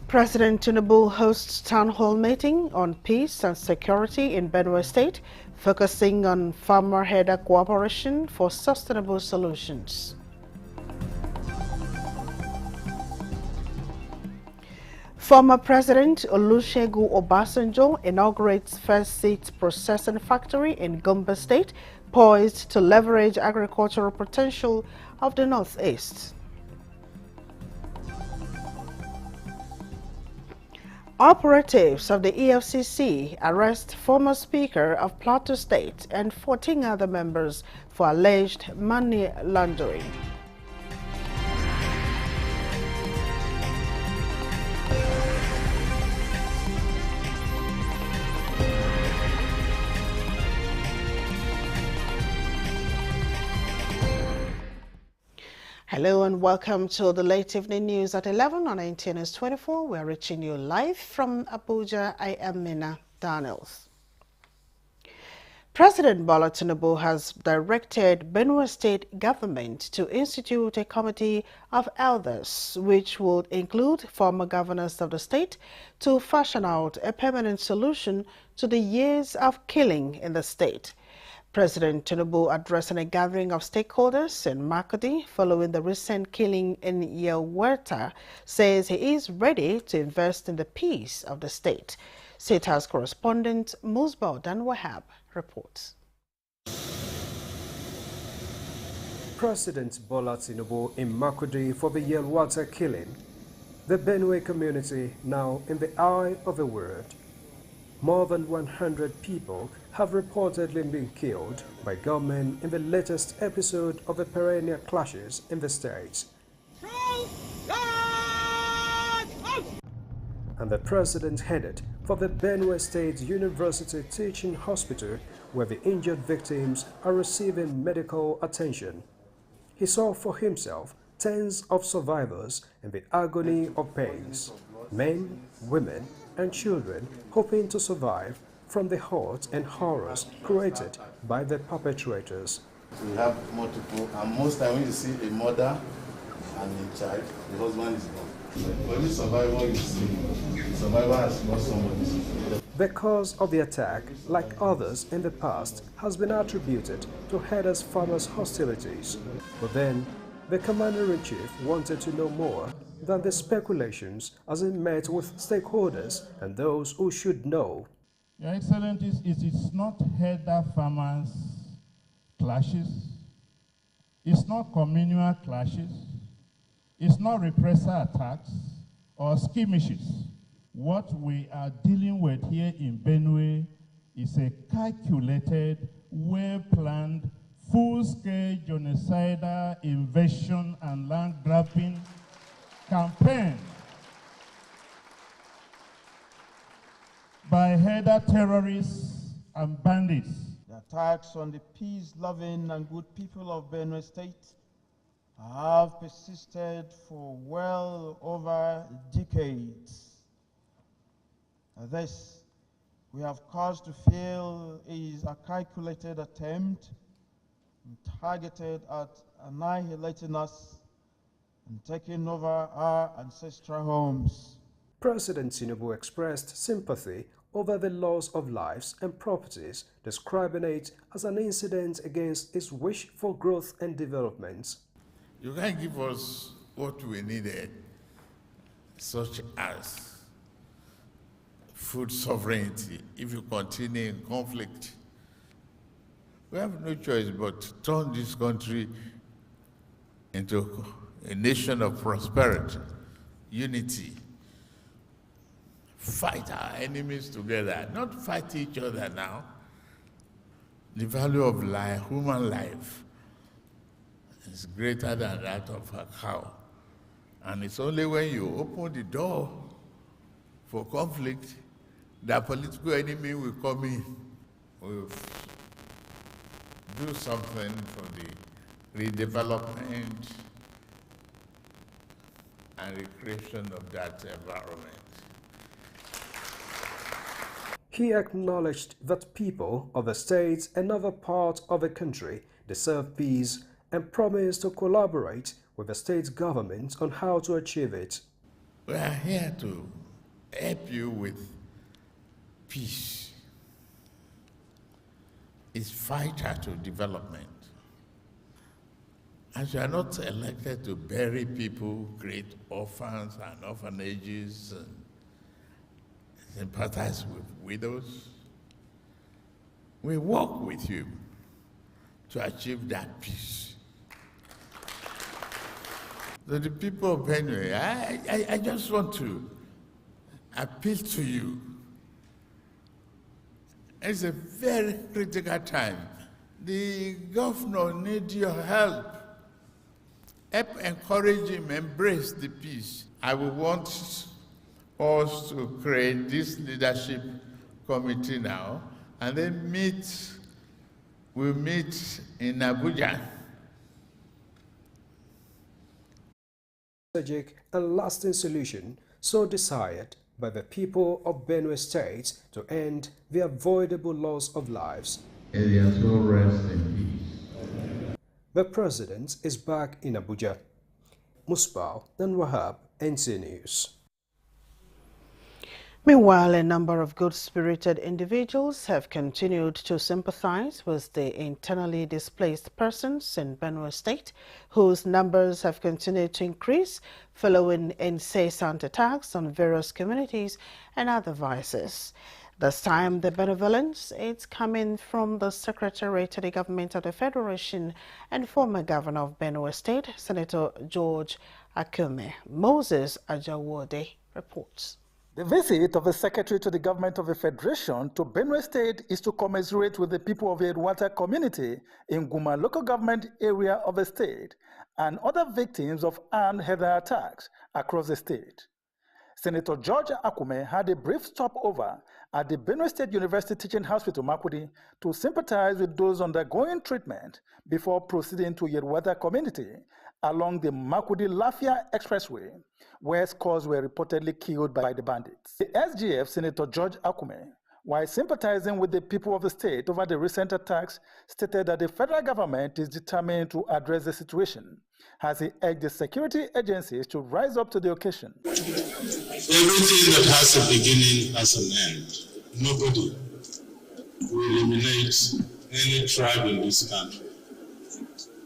President Tinubu hosts town hall meeting on peace and security in Benue State, focusing on farmer-herder cooperation for sustainable solutions. Former President Olusegun Obasanjo inaugurates first seed processing factory in Gombe State, poised to leverage agricultural potential of the Northeast. Operatives of the EFCC arrest former Speaker of Plateau State and 14 other members for alleged money laundering. Hello and welcome to the late evening news at 11 on NTN 24. We're reaching you live from Abuja. I am Mina Daniels. President Bola Tinubu has directed Benue State government to institute a committee of elders, which would include former governors of the state, to fashion out a permanent solution to the years of killing in the state. President Tinubu, addressing a gathering of stakeholders in Makurdi following the recent killing in Yelweta, says he is ready to invest in the peace of the state. State House correspondent Musbah Dan Wahab reports. President Bola Tinubu in Makurdi for the Yelweta killing. The Benue community now in the eye of the world. More than 100 people have reportedly been killed by gunmen in the latest episode of the perennial clashes in the state. And the president headed for the Benue State University Teaching Hospital, where the injured victims are receiving medical attention. He saw for himself tens of survivors in the agony of pains, men, women, and children hoping to survive from the hurt and horrors created by the perpetrators. We have multiple, and most time when you see a mother and a child, the husband is gone. For every survivor you see, the survivor has lost somebody. The cause of the attack, like others in the past, has been attributed to herders' farmers' hostilities. But then, the commander-in-chief wanted to know more than the speculations as he met with stakeholders and those who should know. Your Excellencies, it is not herder farmers clashes, it's not communal clashes, it's not repressor attacks or skirmishes. What we are dealing with here in Benue is a calculated, well-planned, full-scale genocidal invasion and land-grabbing campaign by herder terrorists and bandits. The attacks on the peace-loving and good people of Benue State have persisted for well over decades. This, we have cause to feel, is a calculated attempt targeted at annihilating us and taking over our ancestral homes. President Tinubu expressed sympathy over the loss of lives and properties, describing it as an incident against his wish for growth and development. You can't give us what we needed, such as food sovereignty, if you continue in conflict. We have no choice but to turn this country into a nation of prosperity, unity. Fight our enemies together, not fight each other now. The value of life, human life, is greater than that of a cow. And it's only when you open the door for conflict that political enemy will come in, will do something for the redevelopment and recreation of that environment. He acknowledged that people of the state and other parts of the country deserve peace and promised to collaborate with the state government on how to achieve it. We are here to help you with peace. It's vital to development. As you are not elected to bury people, create orphans and orphanages, and sympathize with widows, we work with you to achieve that peace. So the people of Benue, I just want to appeal to you. It's a very critical time. The governor needs your help. Help encourage him, embrace the peace. I will want us to create this leadership committee now, and then we'll meet in Abuja. Strategic and lasting solution so desired by the people of Benue State to end the avoidable loss of lives. And their soul rest in peace. The president is back in Abuja. Musbah and Wahab, NC News. Meanwhile, a number of good-spirited individuals have continued to sympathize with the internally displaced persons in Benue State, whose numbers have continued to increase following incessant attacks on various communities and other vices. This time, the benevolence is coming from the Secretary to the Government of the Federation and former Governor of Benue State, Senator George Akume. Moses Ajawode reports. The visit of the Secretary to the Government of the Federation to Benue State is to commiserate with the people of the Edwata community in Guma local government area of the state and other victims of armed heather attacks across the state. Senator George Akume had a brief stopover at the Benue State University Teaching Hospital, Makurdi, to sympathize with those undergoing treatment before proceeding to Edwata community along the Makurdi-Lafia Expressway, where scores were reportedly killed by the bandits. The SGF, Senator George Akume, while sympathizing with the people of the state over the recent attacks, stated that the federal government is determined to address the situation, as he urged the security agencies to rise up to the occasion. Everything that has a beginning has an end. Nobody will eliminate any tribe in this country.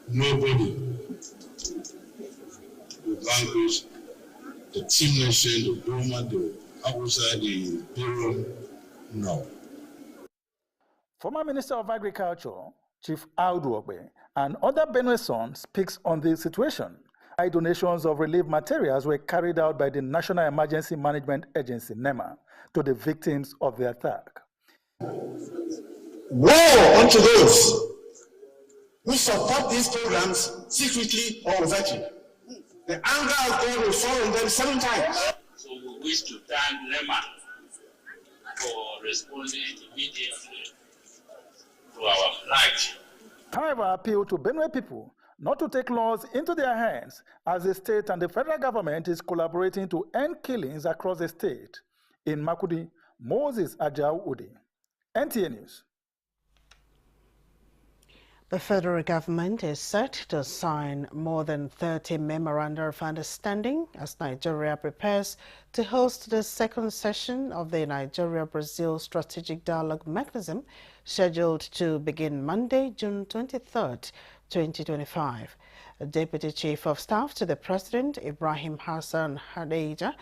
Nobody will vanquish the Team Nation, the Burma, the Hausa, the Bureau. No. Former Minister of Agriculture, Chief Audu Ogbe, and other Benue sons speaks on the situation. High donations of relief materials were carried out by the National Emergency Management Agency, NEMA, to the victims of the attack. Woe unto those who support these programs secretly or overtly. The anger of God will fall on them 7 times. So we wish to thank NEMA for responding immediately to our plight. However, appeal to Benue people not to take laws into their hands as the state and the federal government is collaborating to end killings across the state. In Makurdi, Moses Ajawode, NTA News. The federal government is set to sign more than 30 memoranda of understanding as Nigeria prepares to host the second session of the Nigeria-Brazil Strategic Dialogue Mechanism, scheduled to begin Monday, June 23rd, 2025. Deputy Chief of Staff to the President, Ibrahim Hassan Hadeja,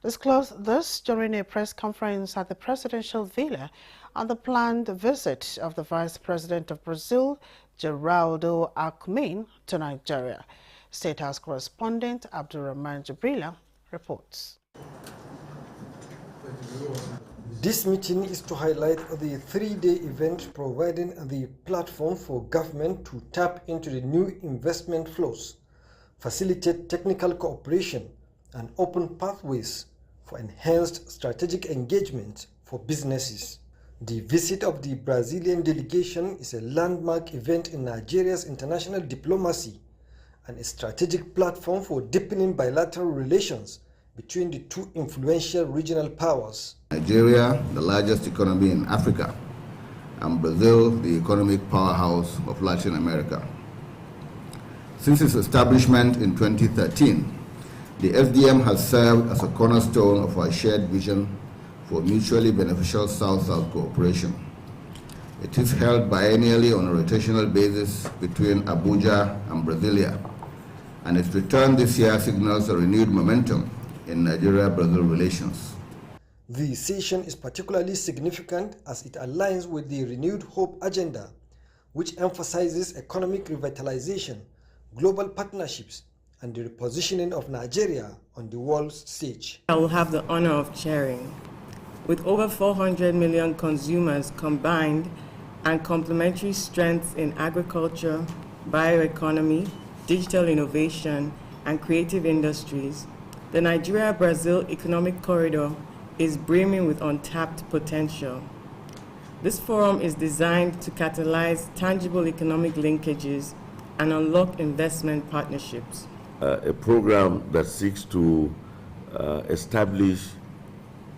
disclosed this during a press conference at the presidential villa on the planned visit of the Vice President of Brazil, Geraldo Alckmin, to Nigeria. State House correspondent Abdurrahman Jibrila reports. This meeting is to highlight the 3-day event, providing the platform for government to tap into the new investment flows, facilitate technical cooperation, and open pathways for enhanced strategic engagement for businesses. The visit of the Brazilian delegation is a landmark event in Nigeria's international diplomacy and a strategic platform for deepening bilateral relations between the two influential regional powers. Nigeria, the largest economy in Africa, and Brazil, the economic powerhouse of Latin America. Since its establishment in 2013, The SDM has served as a cornerstone of our shared vision for mutually beneficial South-South cooperation. It is held biennially on a rotational basis between Abuja and Brasilia, and its return this year signals a renewed momentum in Nigeria-Brazil relations. The session is particularly significant as it aligns with the Renewed Hope agenda, which emphasizes economic revitalization, global partnerships, and the repositioning of Nigeria on the world stage. I will have the honor of chairing. With over 400 million consumers combined and complementary strengths in agriculture, bioeconomy, digital innovation, and creative industries, the Nigeria-Brazil Economic Corridor is brimming with untapped potential. This forum is designed to catalyze tangible economic linkages and unlock investment partnerships. A program that seeks to establish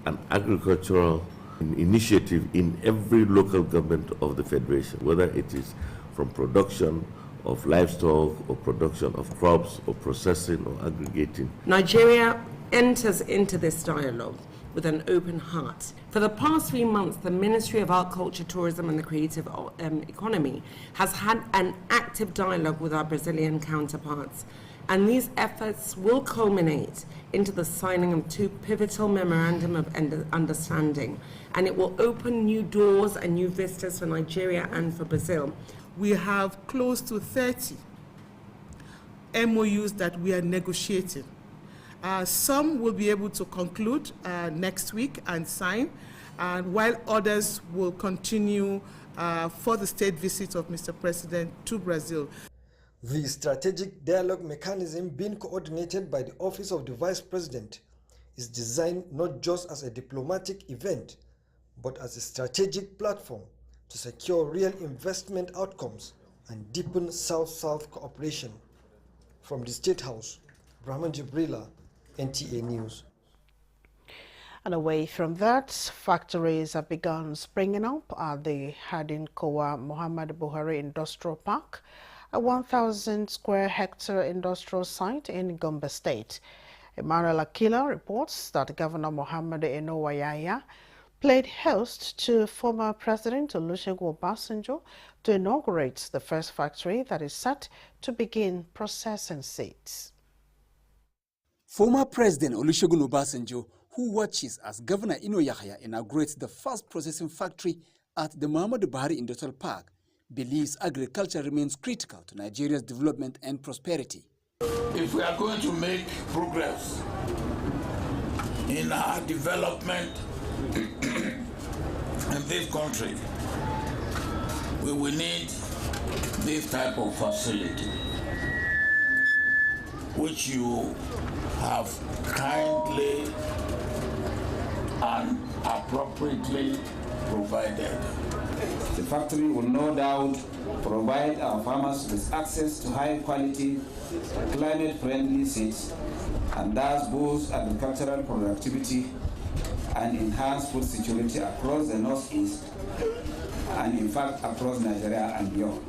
an agricultural initiative in every local government of the Federation, whether it is from production of livestock or production of crops or processing or aggregating. Nigeria enters into this dialogue with an open heart. For the past 3 months, the Ministry of Art, Culture, Tourism and the Creative Economy has had an active dialogue with our Brazilian counterparts, and these efforts will culminate into the signing of 2 pivotal memorandum of understanding, and it will open new doors and new vistas for Nigeria and for Brazil. We have close to 30 MOUs that we are negotiating. Some will be able to conclude next week and sign, and while others will continue for the state visit of Mr. President to Brazil. The strategic dialogue mechanism being coordinated by the Office of the Vice President is designed not just as a diplomatic event, but as a strategic platform to secure real investment outcomes and deepen South-South cooperation. From the State House, Brahman Jibrila, NTA News. And away from that, factories have begun springing up at the Hadin-Kowa Muhammad Buhari Industrial Park, a 1,000 square hectare industrial site in Gombe State. Emmanuel Akila reports that Governor Muhammad Enowayaya played host to former President Olusegun Obasanjo to inaugurate the first factory that is set to begin processing seeds. Former President Olusegun Obasanjo, who watches as Governor Ino Yahya inaugurates the first processing factory at the Muhammadu Buhari Industrial Park, believes agriculture remains critical to Nigeria's development and prosperity. If we are going to make progress in our development in this country, we will need this type of facility, which you have kindly and appropriately provided. The factory will no doubt provide our farmers with access to high-quality, climate-friendly seeds, and thus boost agricultural productivity and enhance food security across the Northeast and, in fact, across Nigeria and beyond.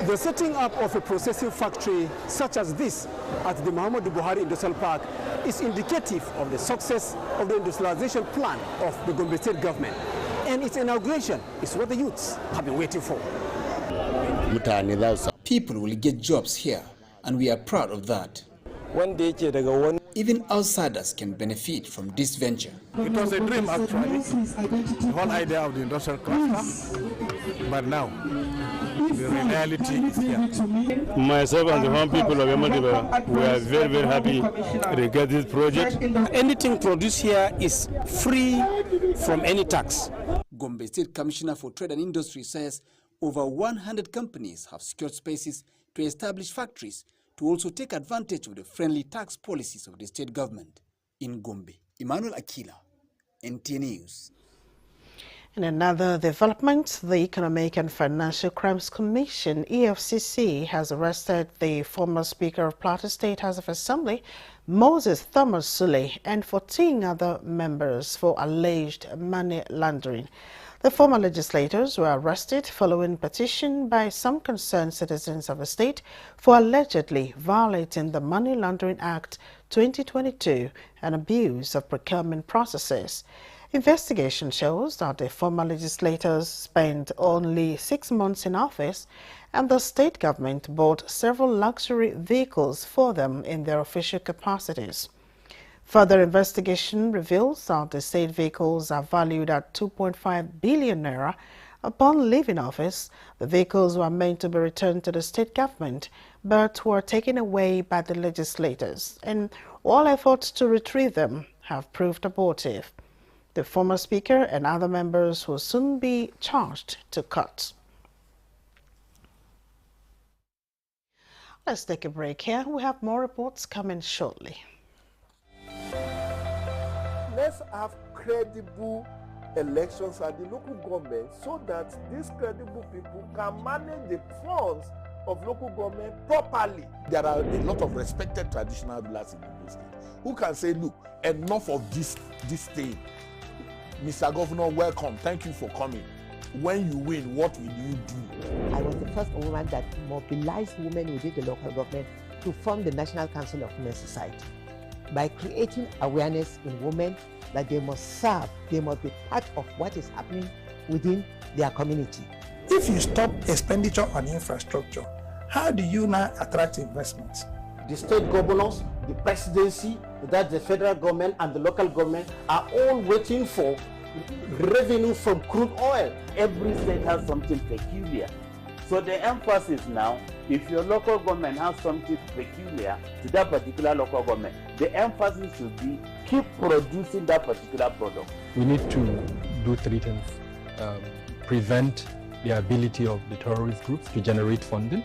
The setting up of a processing factory such as this at the Muhammadu Buhari Industrial Park is indicative of the success of the industrialization plan of the Gombe State government. And its inauguration is what the youths have been waiting for. People will get jobs here, and we are proud of that. Even outsiders can benefit from this venture. It was a dream, actually, the whole idea of the industrial cluster, but now the reality is here. Myself and the whole people of Yamadiba, we are very, very happy to get this project. Anything produced here is free from any tax. Gombe State Commissioner for Trade and Industry says over 100 companies have secured spaces to establish factories to also take advantage of the friendly tax policies of the state government. In Gombe, Emmanuel Akila, NTA News. In another development, the Economic and Financial Crimes Commission, EFCC, has arrested the former Speaker of Plateau State House of Assembly, Moses Thomas Sule, and 14 other members for alleged money laundering. The former legislators were arrested following petition by some concerned citizens of the state for allegedly violating the Money Laundering Act 2022 and abuse of procurement processes. Investigation shows that the former legislators spent only 6 months in office and the state government bought several luxury vehicles for them in their official capacities. Further investigation reveals that the state vehicles are valued at 2.5 billion naira. Upon leaving office, the vehicles were meant to be returned to the state government, but were taken away by the legislators, and all efforts to retrieve them have proved abortive. The former speaker and other members will soon be charged to court. Let's take a break here. We have more reports coming shortly. Let's have credible elections at the local government so that these credible people can manage the funds of local government properly. There are a lot of respected traditional rulers in the state who can say, look, enough of this thing. Mr. Governor, welcome. Thank you for coming. When you win, what will you do? I was the first woman that mobilized women within the local government to form the National Council of Women Society by creating awareness in women that they must serve, they must be part of what is happening within their community. If you stop expenditure on infrastructure, how do you now attract investments? The state governors, the presidency, that the federal government and the local government are all waiting for revenue from crude oil. Every state has something peculiar. So the emphasis now, if your local government has something peculiar to that particular local government, the emphasis should be keep producing that particular product. We need to do three things. Prevent the ability of the terrorist groups to generate funding,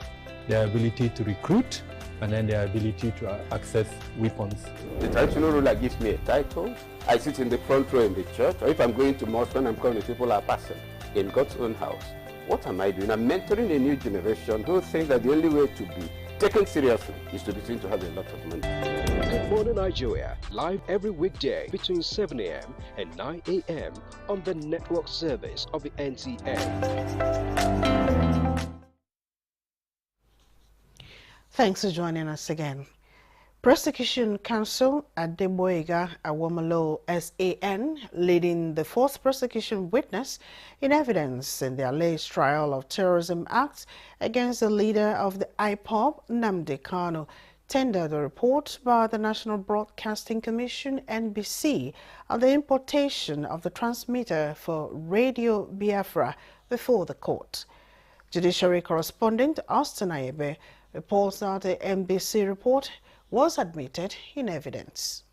their ability to recruit, and then their ability to access weapons. The traditional ruler gives me a title. I sit in the front row in the church, or if I'm going to mosque, when I'm coming, people are passing in God's own house. What am I doing? I'm mentoring a new generation who think that the only way to be taken seriously is to be seen to have a lot of money. Good Morning Nigeria, live every weekday between 7 a.m. and 9 a.m. on the network service of the NTA. Thanks for joining us again. Prosecution Counsel Adegboyega Awomolo SAN, leading the fourth prosecution witness in evidence in the alleged trial of terrorism acts against the leader of the IPOB, Nnamdi Kanu, tendered a report by the National Broadcasting Commission, NBC, on the importation of the transmitter for Radio Biafra before the court. Judiciary correspondent Austin Ayebe reports that the NBC report was admitted in evidence.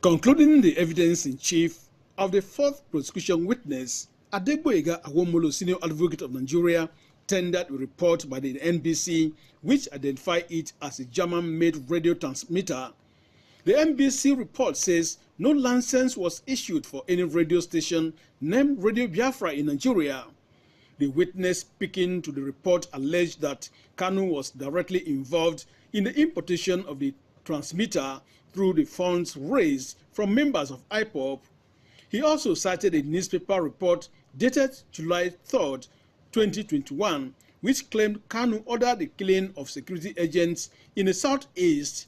Concluding the evidence in chief of the fourth prosecution witness, Adegboyega Awomolo, Senior Advocate of Nigeria, tendered a report by the NBC which identified it as a German-made radio transmitter. The NBC report says no license was issued for any radio station named Radio Biafra in Nigeria. The witness speaking to the report alleged that Kanu was directly involved in the importation of the transmitter through the funds raised from members of IPOB. He also cited a newspaper report dated July 3rd, 2021, which claimed Kanu ordered the killing of security agents in the southeast.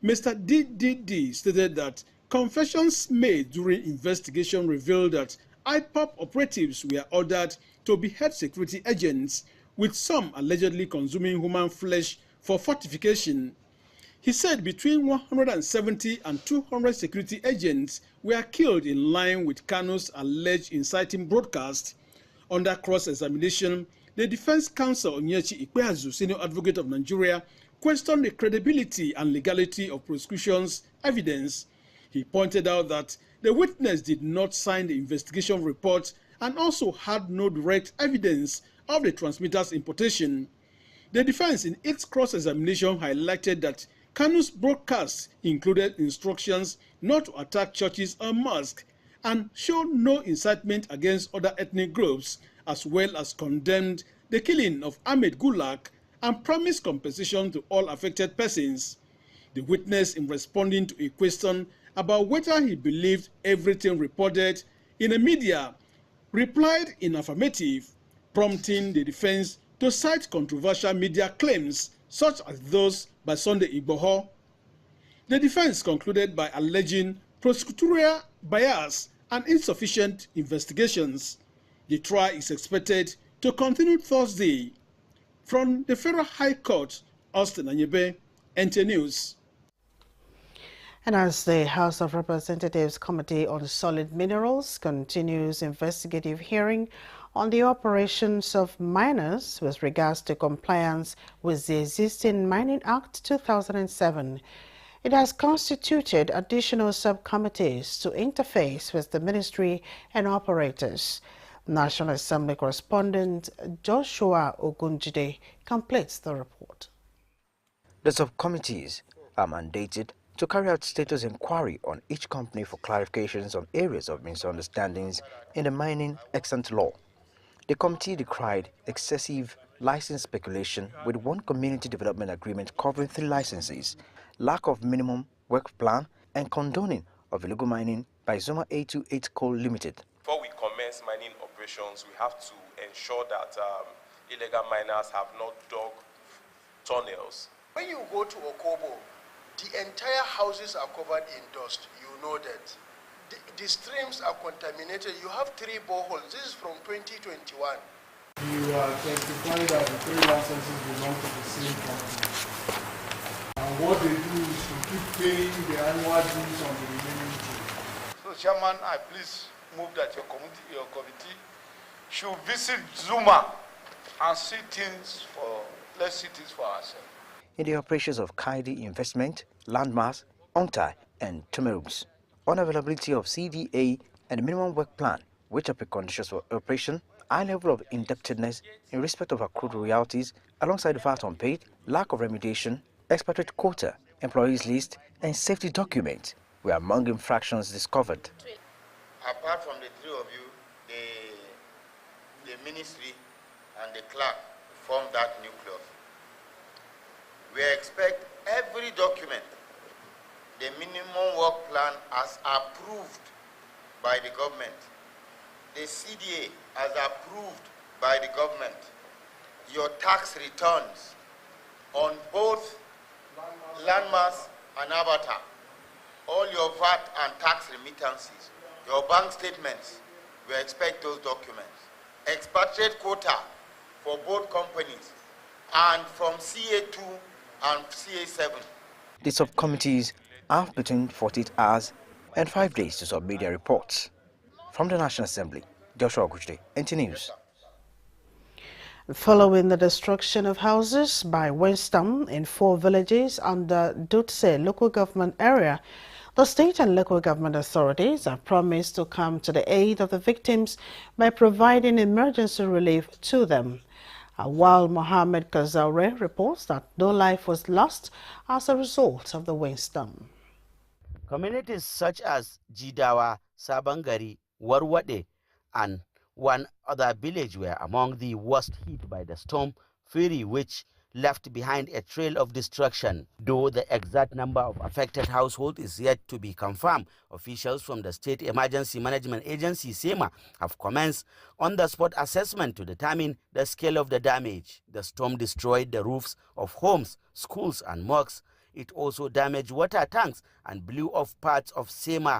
Mr. DDD stated that confessions made during investigation revealed that IPOB operatives were ordered to behead security agents, with some allegedly consuming human flesh for fortification. He said between 170 and 200 security agents were killed in line with Kanu's alleged inciting broadcast. Under cross-examination, the defense counsel Onyechi Ikpeazu, Senior Advocate of Nigeria, questioned the credibility and legality of prosecution's evidence. He pointed out that the witness did not sign the investigation report and also had no direct evidence of the transmitter's importation. The defense in its cross-examination highlighted that Kanu's broadcasts included instructions not to attack churches or mosques and showed no incitement against other ethnic groups, as well as condemned the killing of Ahmed Gulak and promised compensation to all affected persons. The witness, in responding to a question about whether he believed everything reported in the media, replied in affirmative, prompting the defense to cite controversial media claims such as those by Sunday Igboho. The defense concluded by alleging prosecutorial bias and insufficient investigations. The trial is expected to continue Thursday. From the Federal High Court, Austin Anyebe, NT News. And as the House of Representatives Committee on Solid Minerals continues investigative hearing on the operations of miners with regards to compliance with the existing Mining Act 2007, it has constituted additional subcommittees to interface with the ministry and operators. National Assembly correspondent Joshua Ogunjide completes the report. The subcommittees are mandated to carry out status inquiry on each company for clarifications on areas of misunderstandings in the mining excellent law. The committee decried excessive license speculation with one community development agreement covering 3 licenses, lack of minimum work plan, and condoning of illegal mining by Zoma 828 Coal Limited. Before we commence mining operations, we have to ensure that illegal miners have not dug tunnels. When you go to Okobo, the entire houses are covered in dust. You know that. The streams are contaminated. You have 3 boreholes. This is from 2021. You are testifying that the 3 licenses belong to the same company. And what they do is to keep paying the annual dues on the remaining 2. So, Chairman, I please move that your committee should visit Zuma and see things for, let's see things for ourselves. In the operations of Kaidi Investment, Landmass, Ontai, and Tumerums, unavailability of CDA and minimum work plan, which are preconditions for operation, high level of indebtedness in respect of accrued royalties, alongside the VAT unpaid, lack of remediation, expatriate quota, employees list, and safety document were among infractions discovered. Apart from the 3 of you, the ministry and the clerk form that nucleus. We expect every document, the minimum work plan as approved by the government, the CDA as approved by the government, your tax returns on both Landmass and Avatar, all your VAT and tax remittances, your bank statements, we expect those documents. Expatriate quota for both companies and from CA2 and CA7. The subcommittees have between 48 hours and 5 days to submit their reports. From the National Assembly, Joshua Ogunjide, NT News. Following the destruction of houses by windstorm in 4 villages under Dutse local government area, the state and local government authorities have promised to come to the aid of the victims by providing emergency relief to them. While Mohammed Kazaure reports that no life was lost as a result of the windstorm. Communities such as Jidawa, Sabangari, Warwade, and one other village were among the worst hit by the storm Fury, which left behind a trail of destruction. Though the exact number of affected households is yet to be confirmed, officials from the State Emergency Management Agency, SEMA, have commenced on-the-spot assessment to determine the scale of the damage. The storm destroyed the roofs of homes, schools, and mosques. It also damaged water tanks and blew off parts of SEMA